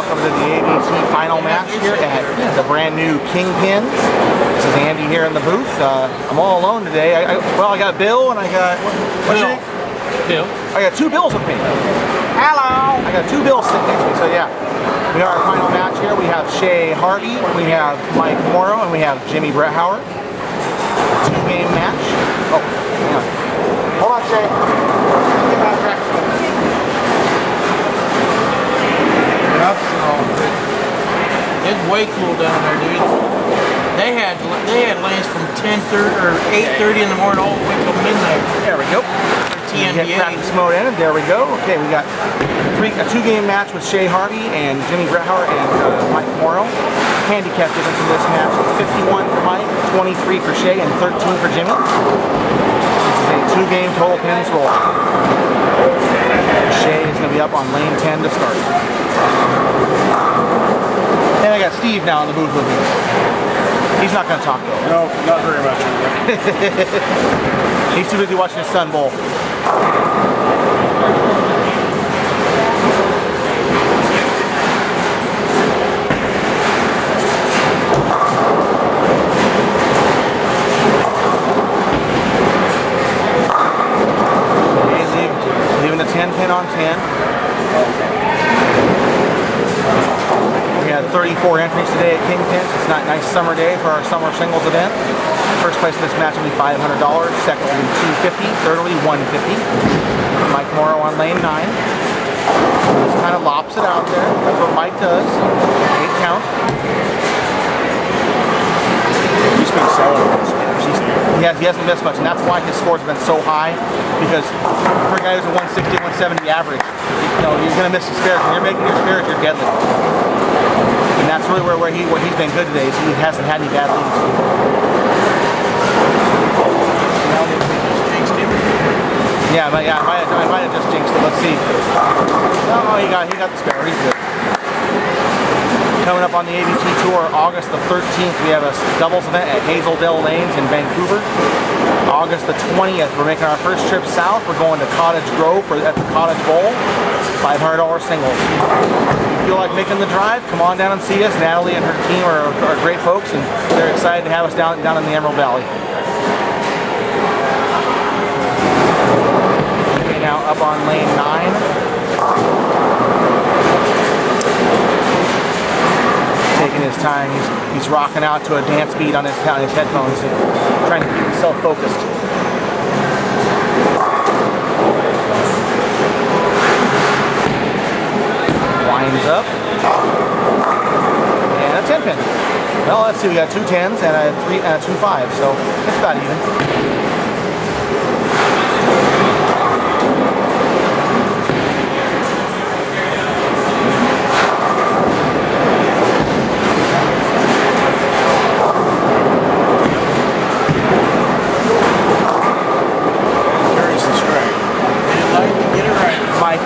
welcome to the ABT final match here at the brand new KingPins. This is Andy here in the booth. I'm all alone today. I got Bill and I got... What's your name? Bill. I got two Bills with me. Hello! I got two Bills sitting next to me, so yeah. We are our final match here. We have Harvey, we have Mike Morrow, and we have Jimmy Bretthauer. Two-game match. Oh, hang on. Hold on, Shay. Get out of practice. It's way cool down there, dude. They had lanes from 10:30 or 8:30 in the morning all the way till midnight. There we go. TNDA. Get practice mode in, and there we go. Okay, we got a two-game match with Harvey and Jimmy Bretthauer and Mike Morrow. Handicap difference in this match is 51 for Mike, 23 for Shay, and 13 for Jimmy. This is a two-game total pins roll. Shay is going to be up on lane 10 to start. And I got Steve now in the booth with me. He's not going to talk though. No, not very much. He's too busy watching his son bowl. Okay, leaving the 10 pin on 10. We had 34 entries today at KingPins. It's a nice summer day for our summer singles event. First place in this match will be $500. Second will be $250. Third will be $150. Mike Morrow on lane 9. Just kind of lops it out there. That's what Mike does. 8 count. He's been selling those spares. He hasn't missed much, and that's why his scores have been so high. Because for a guy who's a 160, 170 average, you're going to miss some spares. When you're making your spares, you're deadly. And that's really where he's been good today. So he hasn't had any bad leads. Yeah, I might have just jinxed it. Let's see. No, he got the spare. He's good. Coming up on the ABT Tour, August the 13th, we have a doubles event at Hazeldale Lanes in Vancouver. August the 20th, we're making our first trip south. We're going to Cottage Grove at the Cottage Bowl. $500 singles. If you feel like making the drive, come on down and see us. Natalie and her team are great folks, and they're excited to have us down in the Emerald Valley. Okay, now up on lane 9. Taking his time, he's rocking out to a dance beat on his headphones, trying to keep himself focused. Winds up, and a 10 pin. Well, let's see, we got two 10s and a 3 and a 2 5s, so it's about even.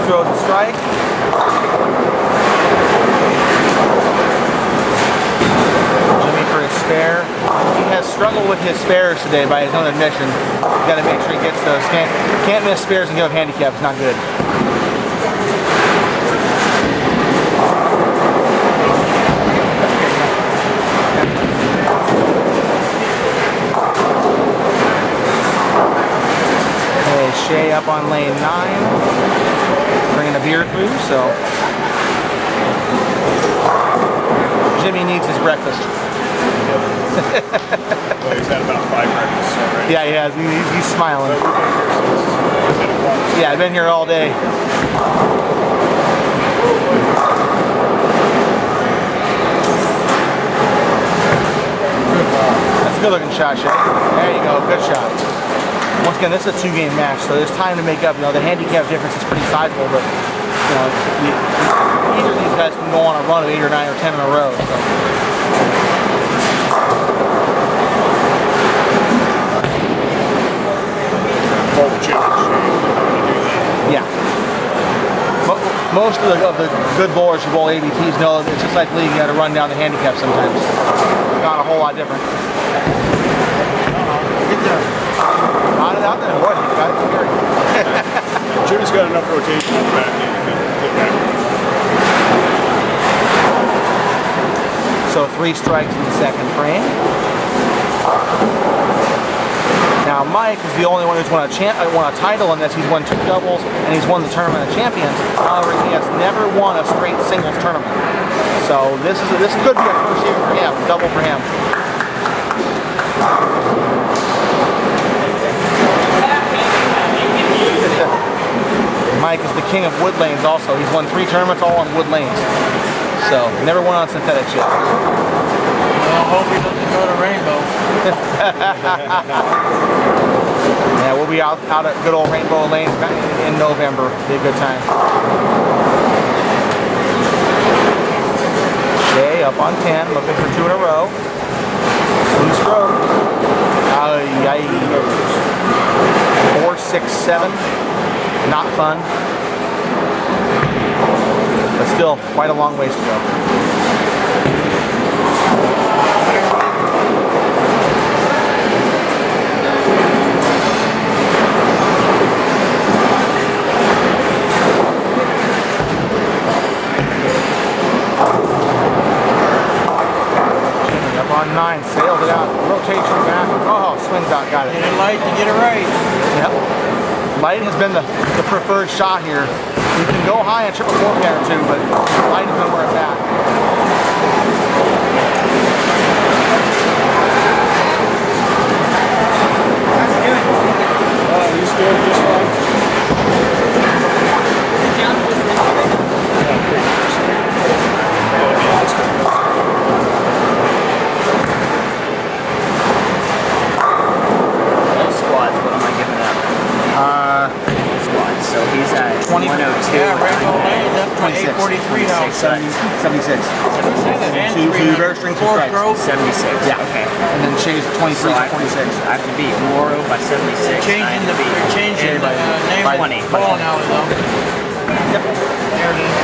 Throws a strike. Jimmy for his spare. He has struggled with his spares today by his own admission. You got to make sure he gets those. Can't miss spares and give handicap. It's not good. Okay, Shay up on lane 9. Bringing a beer through, so Jimmy needs his breakfast. Well, he's had about 5 breakfasts already. Yeah, he has. He's smiling. Yeah, I've been here all day. That's a good looking shot, Shay. There you go, good shot. Once again, this is a two-game match, so there's time to make up. The handicap difference is pretty sizable, but either of these guys can go on a run of 8 or 9 or 10 in a row. So. Yeah. Most of the good bowlers who bowl ABTs know it's just like league. You got to run down the handicap sometimes. Not a whole lot different. Get there. Got it out there. Boy, he's got it scary. Jimmy's got enough rotation in the back end to get back. So 3 strikes in the second frame. Now Mike is the only one who's won a title in this. He's won 2 doubles and he's won the Tournament of Champions. However, he has never won a straight singles tournament. So this could be a first year for him, double for him. Mike is the king of wood lanes also. He's won 3 tournaments all on wood lanes. So never won on synthetics yet. Well, I hope he doesn't go to Rainbow. Yeah, we'll be out at good old Rainbow Lane in November. Be a good time. Shea up on 10, looking for 2 in a row. Smooth stroke. 4, 6, 7. Not fun. But still, quite a long ways to go. Up on 9, sailed it out, rotation back. Oh, swings out, got it. Get it light to get it right. Yep. Light has been the preferred shot here. You can go high and triple 4-pair too, but light has been where it's at. You scored this one? Those squads, what am I giving up? Squads. So he's at 20. 102. Yeah, Rainbow Lane, that's 26. 843 now. 76. And So you better string 2 4 strikes. strokes. 76. Yeah. Okay. And then Shea's 23 So to 26. I have to beat Morrow by 76. You're changing the name by of 20. the ball now, though. Yep. There it is.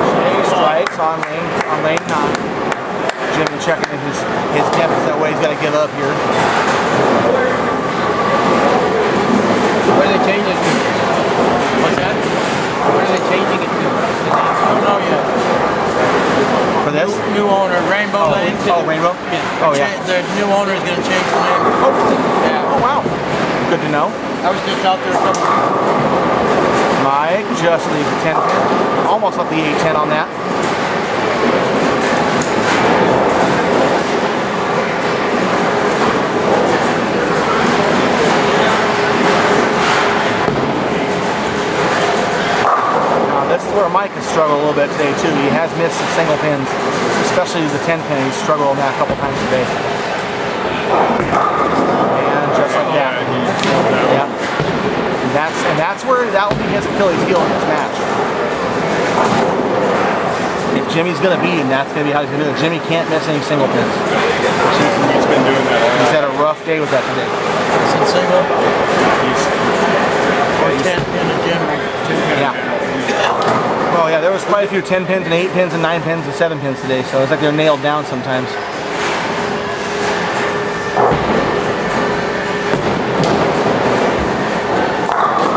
Shea strikes on lane 9. Jimmy checking his depth is that way he's got to give up here. What are they changing it to? What's that? What are they changing it to? I don't know yet. For this? New owner, Rainbow Lane. Oh, Rainbow? Oh, yeah. The new owner is going to change the name. Oh, Yeah. oh, wow. Good to know. I was just out there a couple weeks. Mike just leaves the 10 pin. Almost left the 8-10 on that. This is where Mike has struggled a little bit today too. He has missed some single pins, especially the 10 pin. He's struggled on that a couple times today. And just like that. Yeah. And that's where that will be his Achilles heel in this match. If Jimmy's gonna beat him, that's gonna be how he's gonna do it. Jimmy can't miss any single pins. He's been doing that all He's night. had a rough day with that today. Some single or He's 10 pin in general. Yeah. Well, yeah, there was quite a few 10 pins and 8 pins and 9 pins and 7 pins today, so it's like they're nailed down sometimes.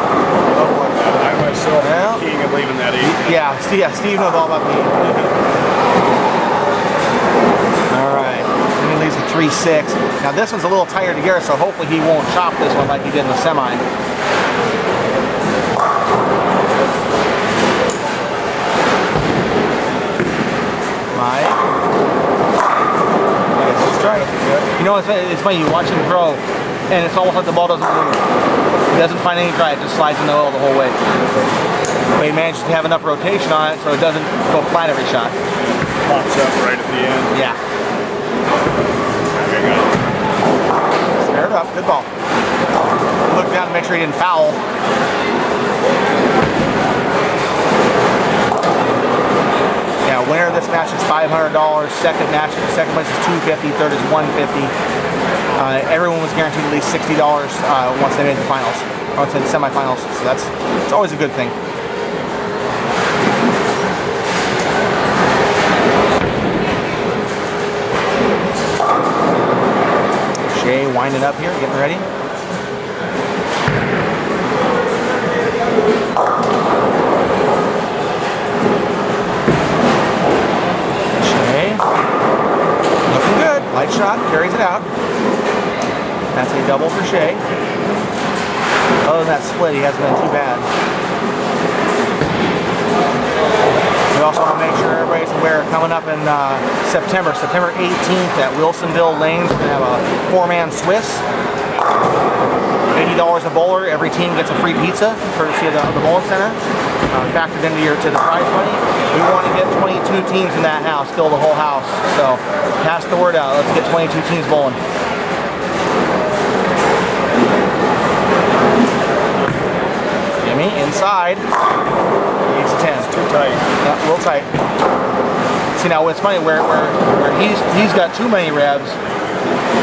I myself Well, am king and leaving that 8. Yeah, Steve knows all about the 8. All right, and he leaves the 3-6. Now this one's a little tighter together, so hopefully he won't chop this one like he did in the semi. Mike. Strike. You know, it's funny, you watch him throw, and it's almost like the ball doesn't move. He doesn't find any drive, it just slides in the oil the whole way. But he manages to have enough rotation on it so it doesn't go flat every shot. Pops up right at the end. Yeah. Okay, got it. Squared up, good ball. Look down to make sure he didn't foul. Yeah, winner of this match is $500. Second place is $250. Third is $150. Everyone was guaranteed at least $60 once they made the finals, or once they made the semifinals. So it's always a good thing. Shea winding up here, getting ready. Shea. shot, carries it out. That's a double for Shay. Other than that split, he hasn't been too bad. We also want to make sure everybody's aware, coming up in September 18th at Wilsonville Lanes, we're going to have a 4-man Swiss. $80 a bowler. Every team gets a free pizza, courtesy of the bowling center. Factored into to the prize money. We want to get 22 teams in that house, fill the whole house. So pass the word out. Let's get 22 teams bowling. Jimmy inside. He's 10. It's too tight. Yeah, a little tight. See now, it's funny where he's got too many revs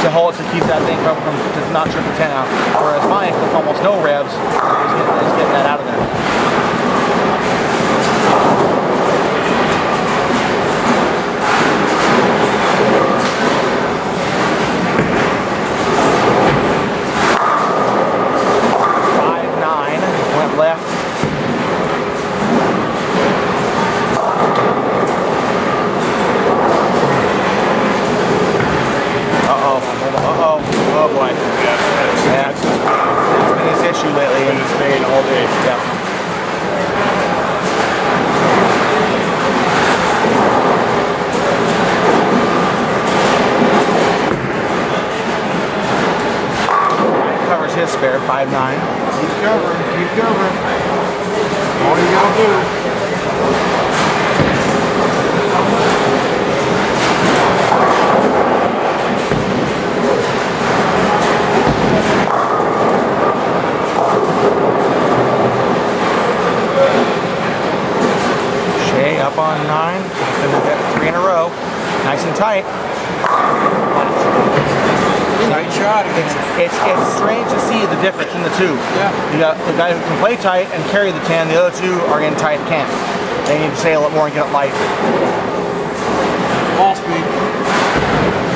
to hold to keep that thing from to not trip the 10 out. Whereas mine, with almost no revs, is getting that out of there. Left. Oh boy. That's been his issue lately. Been his main all day. Yeah. Covers his spare, 5'9". Keep covering, keep covering. All you gotta do. Shay up on 9. Gonna get 3 in a row. Nice and tight. Tight shot again. It's strange to see the difference in the two. Yeah. You got the guy who can play tight and carry the 10. The other two are in tight, can't. They need to sail it more and get it light. Ball speed.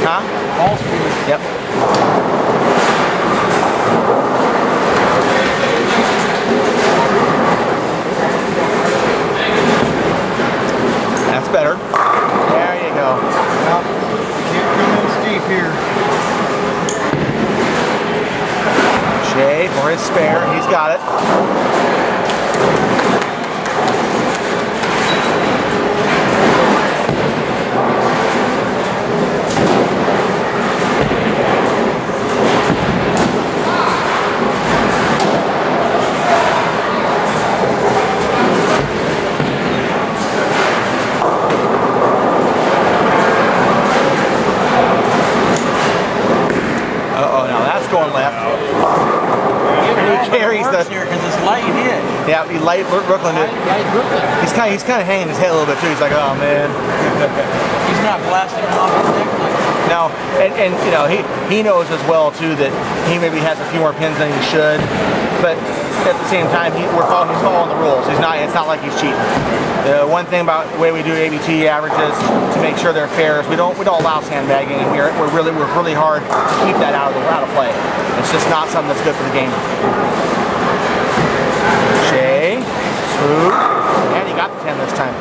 Huh? Ball speed. Yep. That's better. There you go. Well, can't come in steep here. Shay for his spare. He's got it. Uh-oh, now that's going left. Carries the here because it's light hit. yeah, he light Brooklyn. Light Brooklyn. He's kind of hanging his head a little bit too. He's like, oh man. He's not blasting off his neck like No, and you know he knows as well too that he maybe has a few more pins than he should, but at the same time he's following the rules. It's not like he's cheating. The one thing about the way we do ABT averages to make sure they're fair is we don't allow sandbagging, and we're really hard to keep that out of play. It's just not something that's good for the game. Shay, smooth, and he got the 10 this time.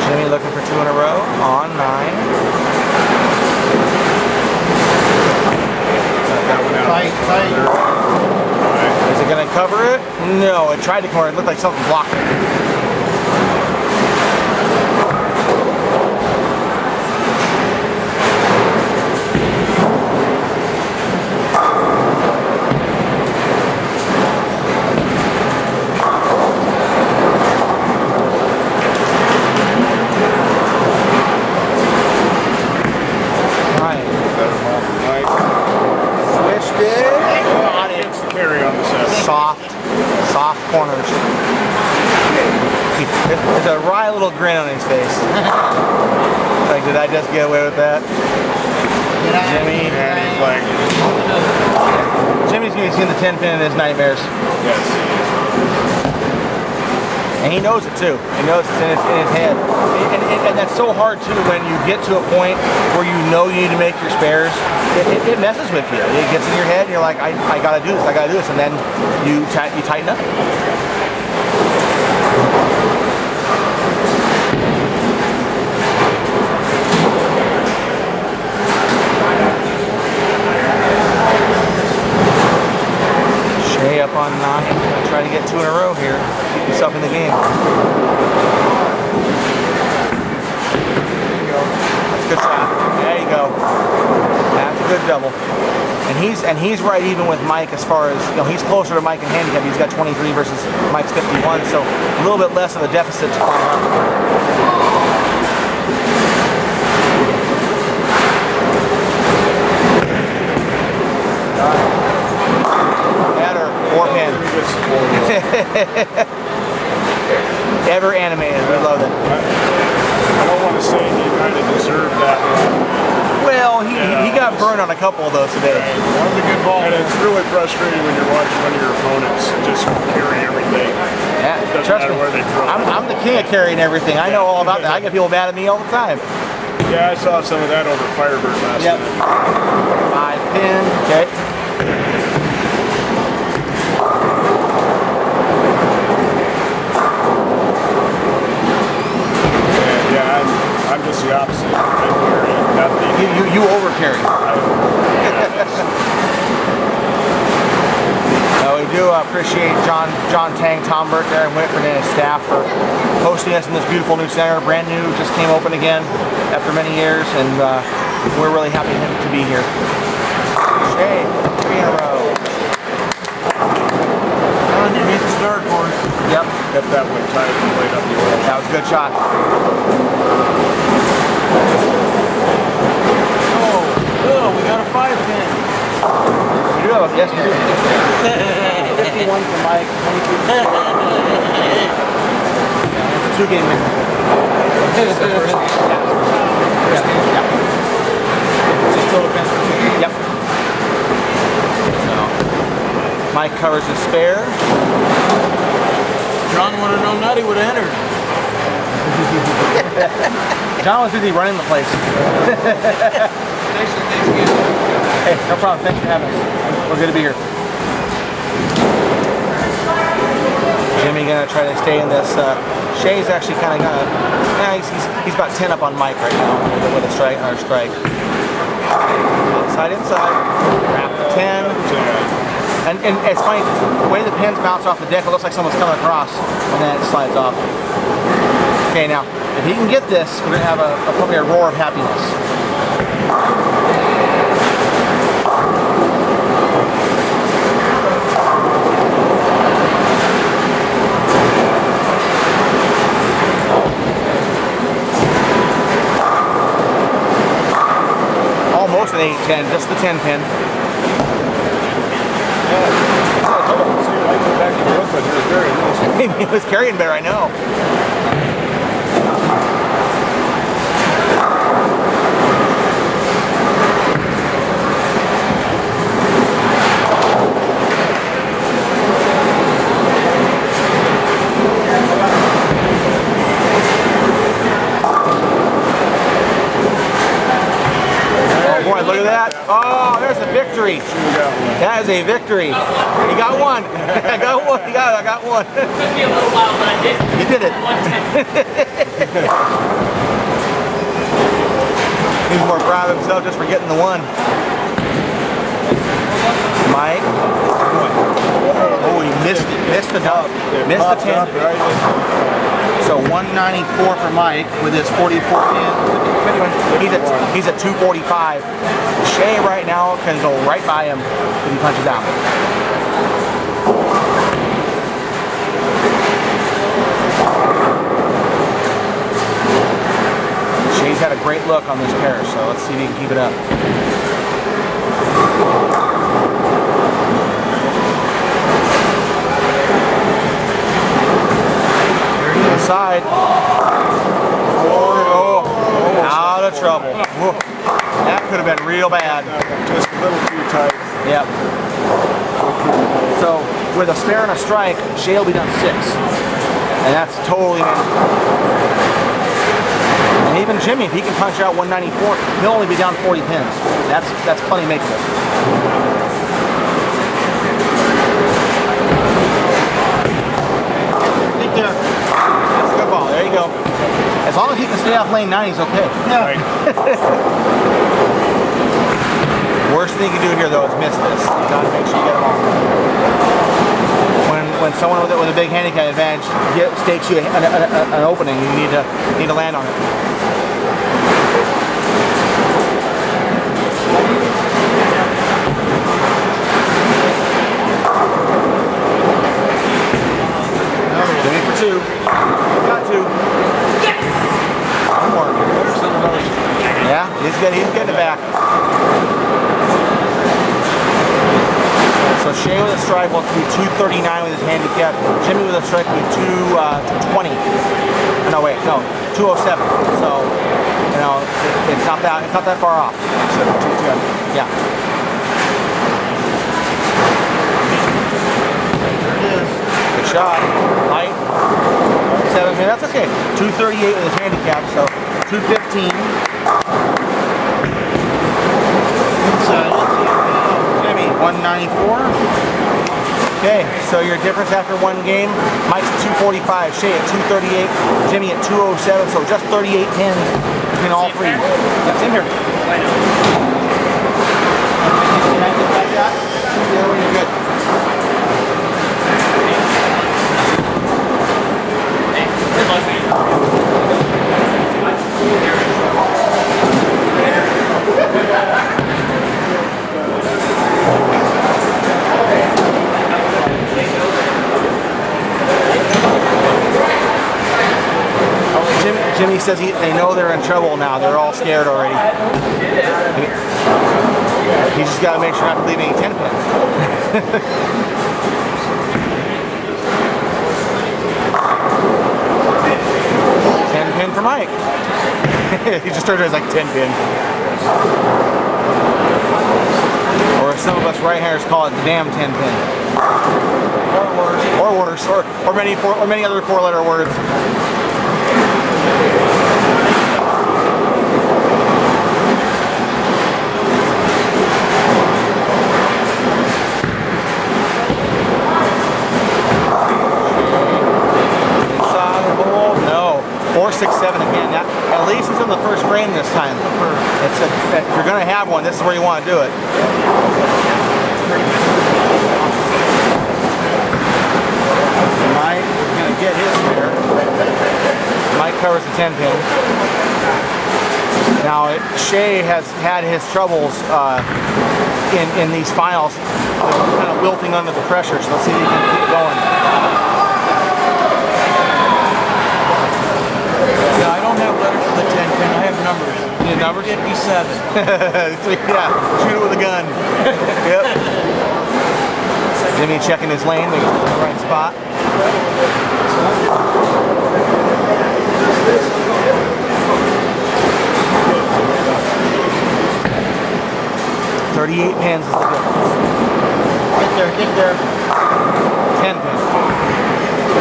Jimmy looking for 2 in a row on 9. tight. Is it going to cover it? No, it tried to cover it. It looked like something blocked it. Switched it. Got it. Carry on the set. Soft corners. There's a wry little grin on his face. Like, did I just get away with that? Jimmy. And he's like, Jimmy's gonna be seeing the 10 pin in his nightmares. yes. And he knows it too. He knows it's in his head. And that's so hard too when you get to a point where you know you need to make your spares. It messes with you. It gets in your head and you're like, I gotta do this, I gotta do this. And then you tighten up. Shea up on 9. Gonna try to get 2 in a row here. Keep yourself in the game. There you go. That's a good shot. There you go. That's a good double. And he's right even with Mike as far as, you know, he's closer to Mike in handicap. He's got 23 versus Mike's 51, so a little bit less of a deficit to climb up. Better, 4 pin. Ever animated, we love it. I don't want to say he kind of deserved that one. Well, he got burned on a couple of those today. That was a good ball. And it's really frustrating when you're watching one of your opponents just carry everything. Yeah, Doesn't trust matter me. where they throw it. I'm the king of carrying everything. I know all about that. I get people mad at me all the time. Yeah, I saw some of that over Firebird last Yep. night. 5 pin. Okay. Yeah, I'm just the opposite. I carry nothing. You over carry. We do appreciate John Tang, Tom Burt there, and Whitford and his staff for hosting us in this beautiful new center. Brand new, just came open again after many years, and we're really happy to be here. Shea, 3 in a row. You hit the dark horse. Yep. Kept that one tight and played up the oil. That was a good shot. Oh, we got a 5 pin. We do have a, yes, we do. 51 for Mike, 22 for Mike. 2 game win. This is the first game. Yep. Just still depends on 2 games. Yep. So, Mike covers his spare. John would have known that, he would have entered. John was busy running the place. Hey, no problem. Thanks for having us. We're good to be here. Jimmy gonna try to stay in this. Shea's actually kind of gonna. He's about 10 up on Mike right now with a strike or strike. Outside, inside. Wrap the 10. And it's funny, the way the pins bounce off the deck, it looks like someone's coming across, and then it slides off. Okay, now if he can get this, we're gonna have probably a roar of happiness. Almost an 8-10, just the 10 pin. He was carrying better, I know. Boy, look at that. Oh, there's a victory. That is a victory. You got one. I got one. I got one. It took me a little while, but I did. You did it. He's more proud of himself just for getting the one. Mike. Oh, he missed it. Missed the dub. Missed the 10. So 194 for Mike with his 44 pin. He's at 245. Shea right now can go right by him if he punches out. Shea's had a great look on this pair, so let's see if he can keep it up. Inside. Oh, out of trouble. Whoa. That could have been real bad. Just a little too tight. Yep. So with a spare and a strike, Shea will be done 6. And that's totally manageable. And even Jimmy, if he can punch out 194, he'll only be down 40 pins. That's plenty makeable. Right there. That's a good ball. There you go. As long as he can stay off lane 9, he's okay. Right. Worst thing you can do here, though, is miss this. You gotta make sure you get them all. When someone with a big handicap advantage stakes you an opening, you need to land on it. Jimmy for 2. Got 2. One more. Yeah, he's getting it back. So Shea with a strike will be 239 with his handicap. Jimmy with a strike will be 220. No, wait, no, 207. So, you know, it's not that far off. Yeah. Good shot. Light. 7. That's okay. 238 with his handicap. So 215. Jimmy, 194. Okay, so your difference after one game, Mike's at 245, Shea at 238, Jimmy at 207, so just 38 pins between all three. Yeah, same here. You're good. Jimmy says they know they're in trouble now. They're all scared already. He's just got to make sure not to leave any 10 pins. 10 pin for Mike. He just started as like 10 pin. Or some of us right-handers call it the damn 10 pin. Or worse. Or many other 4-letter words. No, 4, 6, 7 again. That, at least it's in the first frame this time. If you're going to have one, this is where you want to do it. Mike is going to get his there. Mike covers the 10 pin. Now, Shea has had his troubles in these finals, kind of wilting under the pressure, so let's see if he can keep going. Yeah, I don't have letters for the 10 pin, I have numbers. You have numbers? 57. Yeah, shoot it with a gun. Yep. Jimmy checking his lane, making sure he's in the right spot. $38 pins is the difference. Get there. 10 pins.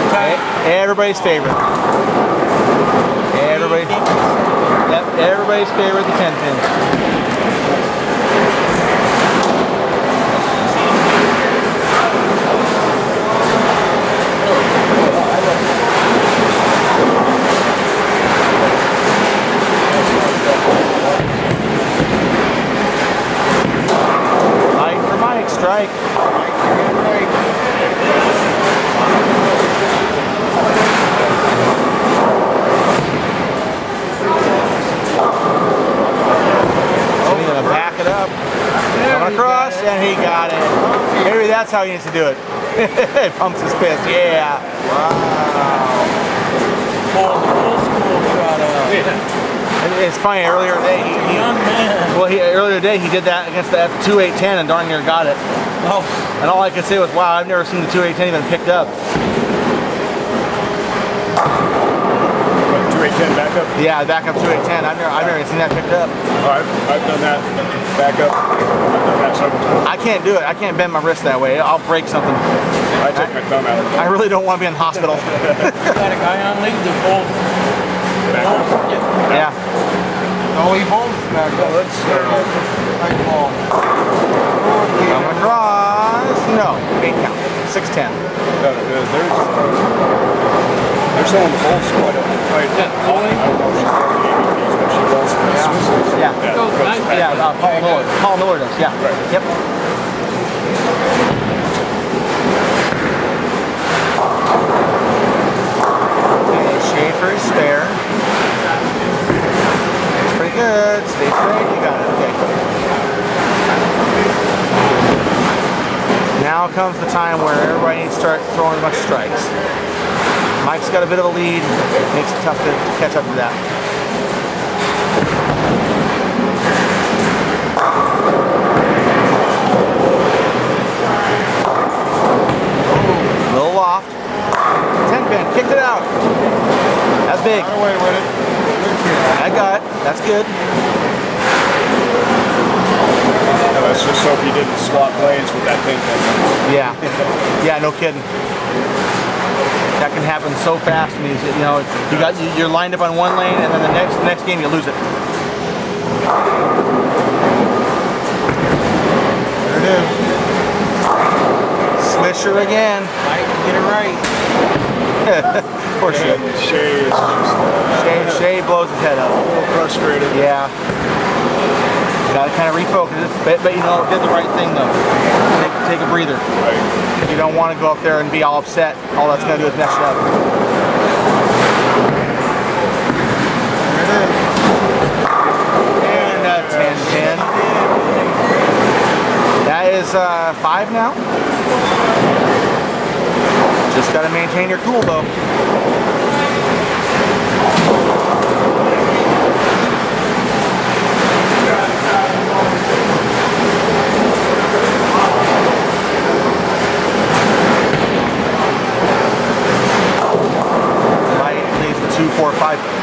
Okay. Everybody's favorite. Everybody's favorite, the 10 pins. Light for Mike, strike. Back it up. Coming across, and he got it. Maybe that's how he needs to do it. Pumps his fist. Yeah. Wow. Pull the old school shot out. It's funny. Earlier today, earlier today he did that against the 2-8-10 and darn near got it. Oh. And all I could say was, "Wow, I've never seen the 2-8-10 even picked up." 2-8-10 backup? Yeah, backup 2-8-10. I've never seen that picked up. Oh, I've done that backup. I've done that several times. I can't do it. I can't bend my wrist that way. I'll break something. I took my thumb out. I really don't want to be in the hospital. Got a guy on lead that pulls. Yeah. Oh, he bowls back. Let's Nice ball. Come across. No. 8 count. 6-10. They're selling the bowl squad. Right. I don't know if she's on the ABTs, but she does the Swisses. Yeah. Yeah. Yeah, Paul Miller. Paul Miller does. Yeah. Right. Yep. Okay, Schaefer is spare. That's pretty good. Stay straight. You got it. Okay. Now comes the time where everybody needs to start throwing a bunch of strikes. Mike's got a bit of a lead. Makes it tough to catch up to that. Little loft. 10 pin. Kicked it out. That's big. Got away with it. I got it. That's good. Yeah, let's just hope you didn't swap lanes with that thing. Yeah. Yeah, no kidding. That can happen so fast. I mean, you know, you're lined up on one lane, and then the next game you lose it. There it is. Swisher again. Mike, get it right. Poor Shay. Shay is just Shay blows his head up. a little frustrated. Yeah. Got to kind of refocus it, but you know, did the right thing though. Take a breather. Right. You don't want to go up there and be all upset. All that's going to do is mess you up. There it is. And a 10-10. That is 5 now. Just got to maintain your cool though.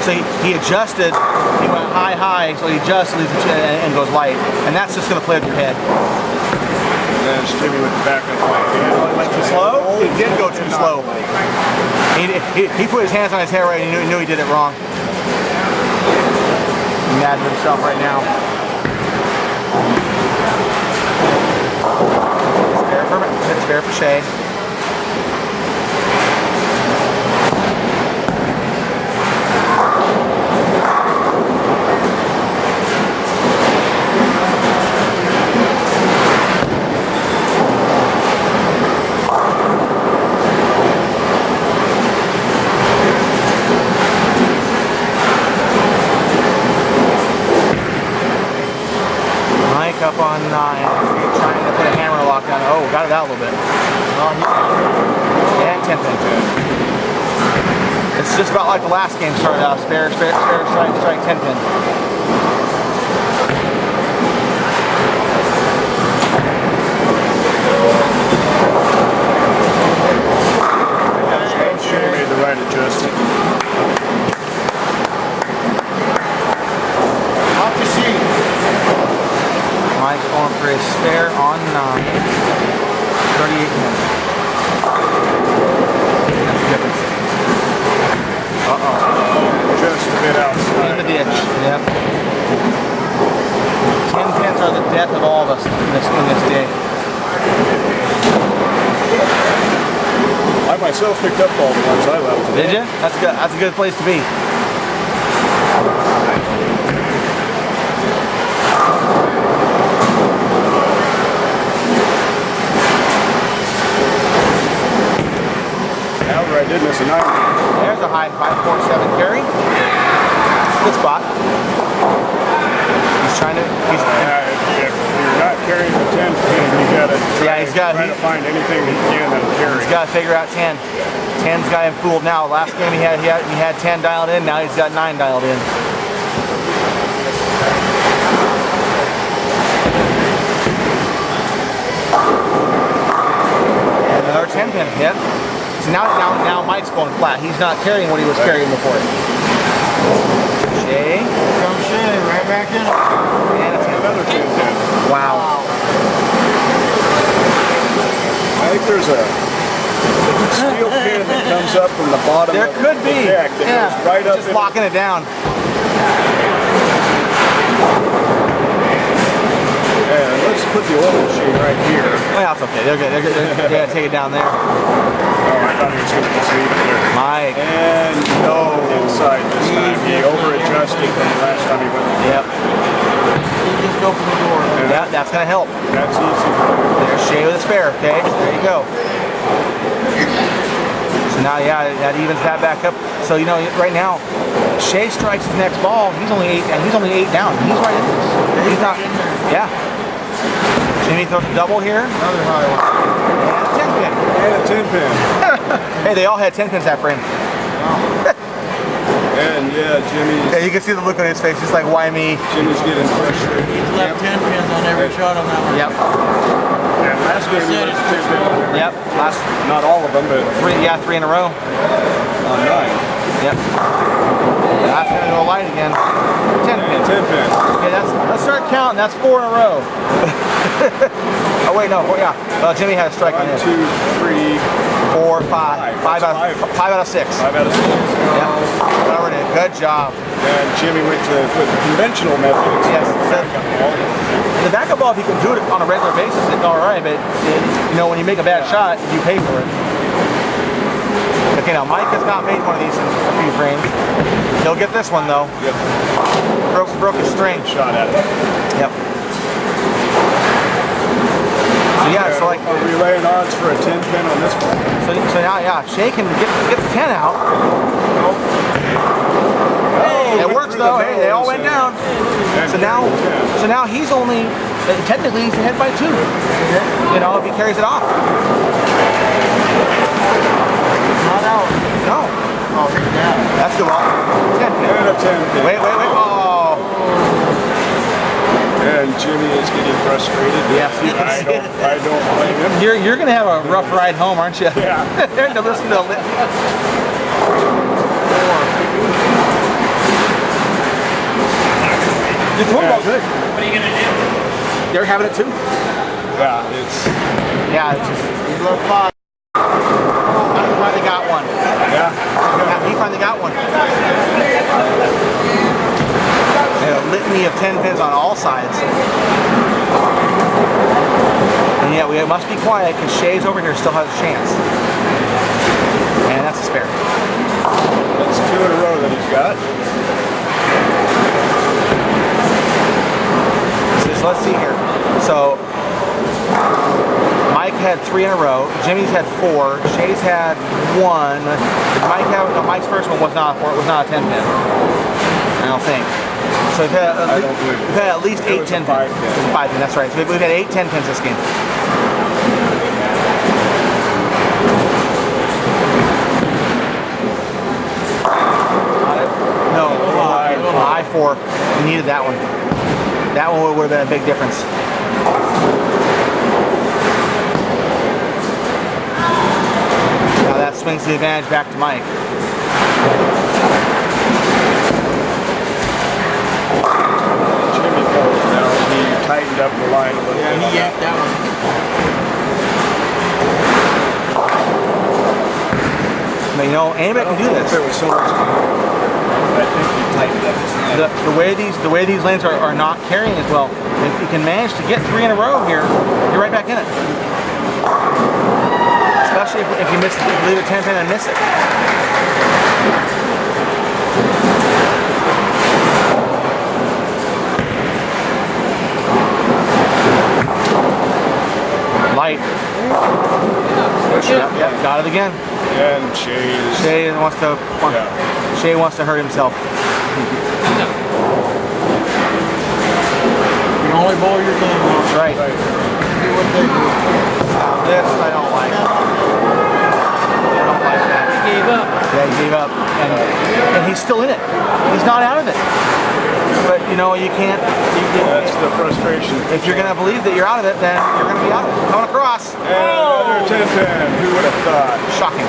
So he adjusted, he went high, so he adjusts, leaves it and goes light. And that's just going to play with your head. And then just Jimmy with the back of my hand. It went too slow? It did go too slow. He put his hands on his hair right and he knew he did it wrong. He's mad at himself right now. Spare for Shay. Up on 9, trying to put a hammer lock on. Oh, got it out a little bit. And 10 pin. It's just about like the last game started out. Spare, strike, 10 pin. Shay made the right adjustment. Off the seat. Mike's going for a spare on 9. 38 minutes. That's the difference. Uh-oh. Just a bit outside. In the ditch. Yep. 10 pins are the death of all of us in this day. I myself picked up all the ones I left today. Did you? That's good. That's a good place to be. However, I did miss a 9. There's a high 547 carry. Good spot. He's trying to. If you're not carrying the 10 pin, you gotta try to find anything that you can that'll carry. He's got to figure out 10. 10's got him fooled now. Last game he had 10 dialed in. Now he's got 9 dialed in. And another 10 pin. Yep. So now Mike's going flat. He's not carrying what he was carrying before. Shay. Come Shay, right back in. And a 10. Another 10 pin. Wow. there's a steel pin that comes up from the bottom There of could the be. deck that Yeah. goes right up Just in locking it down. And let's put the oil machine right here. Well, that's okay. They're good. They're gonna take it down there. Oh, I thought he was going to just leave it there. Mike. And no inside this time. He over-adjusted from the last time he went. Yep. You just open the door. Yeah, that's gonna help. That's easy. There's Shay with a spare. Okay, there you go. So now, yeah, that evens that back up. So you know, right now, Shay strikes his next ball. He's only 8, and he's only 8 down. He's right in this. He's not. Yeah. Jimmy throws a double here. Another high one. And a 10 pin. And a 10 pin. Hey, they all had 10 pins that frame. And yeah, Yeah, you can see the look on his face. He's like, why me? Jimmy's getting frustrated. He's left 10 pins on every shot on that one. Yep. And last game he went 10 pin on there. Yep. Last Not all of them, but 3 in a row. on 9. Yep. That's gonna go light again. 10 pins. 10 pin. Okay, let's start counting. That's 4 in a row. Oh wait, no, yeah. Jimmy had a strike on 1, his. 2, 3, 4, 5. 5 out of 6. 5 out of 6. Yeah. Whatever it is. Good job. And Jimmy went to with the conventional method. Yes. Backup ball. The backup ball, if you can do it on a regular basis, it's all right. But you know, when you make a bad shot, you pay for it. Okay, now Mike has not made one of these in a few frames. He'll get this one though. Yep. Broke his string. Shot at it. Yep. So yeah, so like, Are we laying odds for a 10 pin on this one? so now, yeah, Shay can get the 10 out. It works though. Hey, they all went down. So now he's only technically he's ahead by 2. You know, if he carries it off. Not out. No. Oh, he's down. That's the ball. 10 pin. And a 10 pin. Wait. Oh. And Jimmy is getting frustrated. Yes, you can see it. I don't blame him. You're gonna have a rough ride home, aren't you? Yeah. To listen to the football good. What are you gonna do? They're having it too. Yeah, it's Yeah, it's just he loved 5. He finally got one. yeah. Yeah, he finally got one. And a litany of 10 pins on all sides. And yet we must be quiet because Shay's over here still has a chance. And that's a spare. That's 2 in a row that he's got. So let's see here. So Mike had 3 in a row. Jimmy's had 4. Shay's had 1. Did Mike have? No, Mike's first one was not a 4. It was not a 10 pin. I don't think. So we've had, we've had at least 8 10 pins. 5 pins. That's right. So we've had 8 10 pins this game. No, I4. We needed that one. That one would have been a big difference. Now that swings the advantage back to Mike. Jimmy folded now. He tightened up the line a little bit. Yeah, he yanked that one. But you know, anybody can do this. There was so much. I think he tightened up his line. The way these lanes are not carrying as well. If you can manage to get 3 in a row here, you're right back in it. Especially if you miss, if you leave a 10 pin and miss it. Light. Yep, got it again. And Shay's. Shay wants to hurt himself. You only bowl your game on. Right. See what they do. This I don't like. I don't like that. He gave up. Yeah, he gave up. And he's still in it. He's not out of it. But you know, you can't. That's the frustration. If you're gonna believe that you're out of it, then you're gonna be out of it. Coming across. And another 10 pin. Who would have thought? Shocking.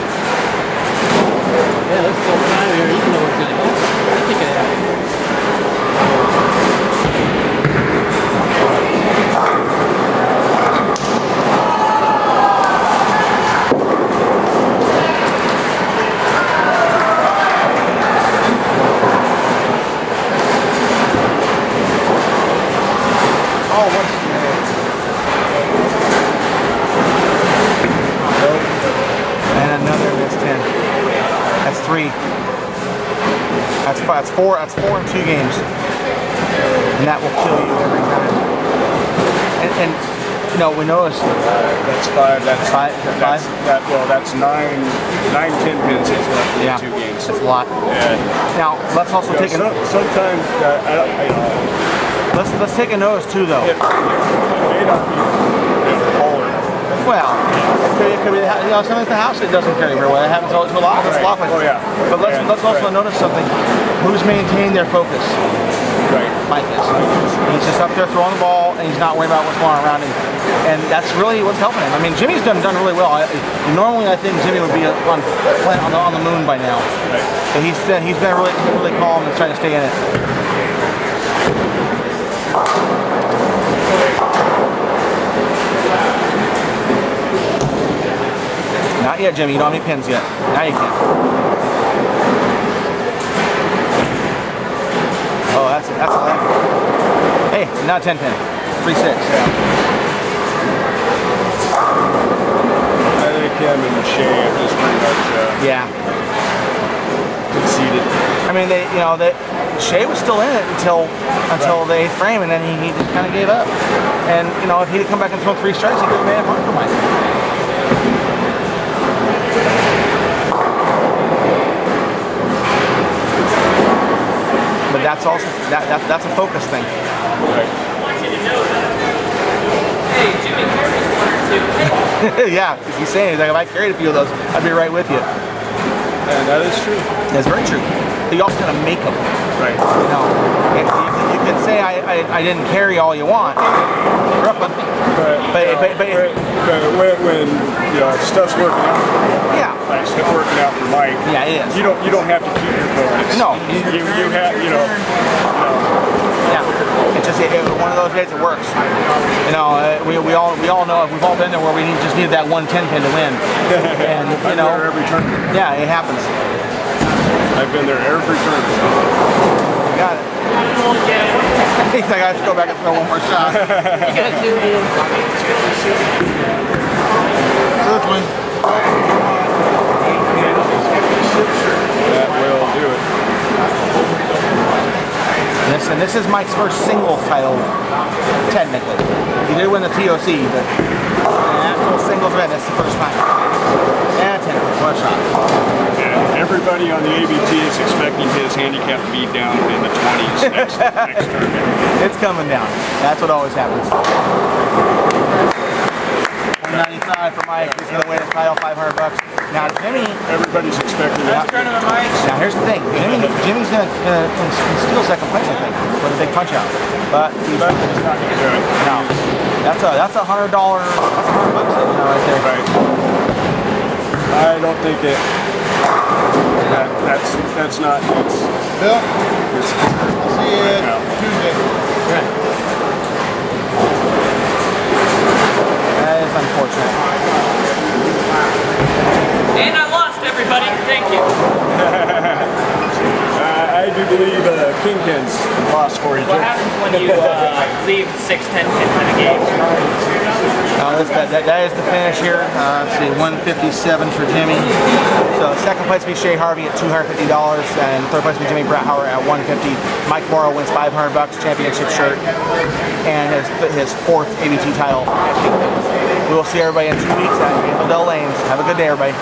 Yeah, let's go time here. You know what's gonna happen. I think it happened. 5. That's 4 in 2 games. And that will kill you every time. And you know, we noticed That's 5. That's 5. That's 9 10-pins he's left in 2 games. It's a lot. Yeah. Now let's also take sometimes let's take a notice too, though. it may not be polar. Well, it could be, you know, sometimes the house it doesn't carry very well. It happens to a lot. There's a lot of places. Oh, yeah. But let's also notice something. Who's maintaining their focus? Right. Mike is. He's just up there throwing the ball, and he's not worried about what's going on around him. And that's really what's helping him. I mean, Jimmy's done really well. Normally, I think Jimmy would be on the moon by now. Right. But he's been really calm and trying to stay in it. Not yet, Jimmy. You don't have any pins yet. Now you can. Oh, that's 11. Hey, not 10 pin. 3-6. I think him and Shea have just pretty much conceded. I mean, Shea was still in it until the 8th frame, and then he just kind of gave up. And you know, if he'd come back and throw 3 strikes, he could have made a compromise. But that's also that's a focus thing. Right. Hey, Jimmy carries 1 or 2. Yeah, he's saying, he's like, if I carried a few of those, I'd be right with you. And that is true. That's very true. But you also gotta make them. Right. You know, you can say I didn't carry all you want, Brooklyn. But when you know stuff's working out, yeah, like stuff working out for Mike. Yeah, it is. You don't have to keep your focus. No, you have Yeah, it's just one of those days it works. You know, we all know we've all been there where we just need that 1 10-pin to win, and you know, every turn. Yeah, it happens. I've been there every turn. Got it. He's like, I have to go back and throw one more shot. You got 2 in. Certainly. That will do it. This is Mike's first singles title, technically. He did win the TOC, but actual singles event, that's the first time. And 10, what a shot. Yeah, everybody on the ABT is expecting his handicap to be down in the 20s next tournament. It's coming down. That's what always happens. 195 for Mike. He's going to win his title, $500. Now Jimmy, Everybody's expecting that. now here's the thing. Jimmy's going to steal second place, I think, with a big punch out. But he's But he's not going to do it. no. That's $100. That's $100 right there. Right. I don't think it. That's not. It's. Bill, It's I'll see you no. Tuesday. That is unfortunate. And I lost, everybody. Thank you. I do believe KingPins lost for you. What happens when you leave 6, 10 pins in a game? That is the finish here. Let's see, 157 for Jimmy. So second place will be Shea Harvey at $250, and third place will be Jimmy Bretthauer at $150. Mike Morrow wins $500, championship shirt, and his 4th ABT title. We will see everybody in 2 weeks at Dell Lanes. Have a good day, everybody.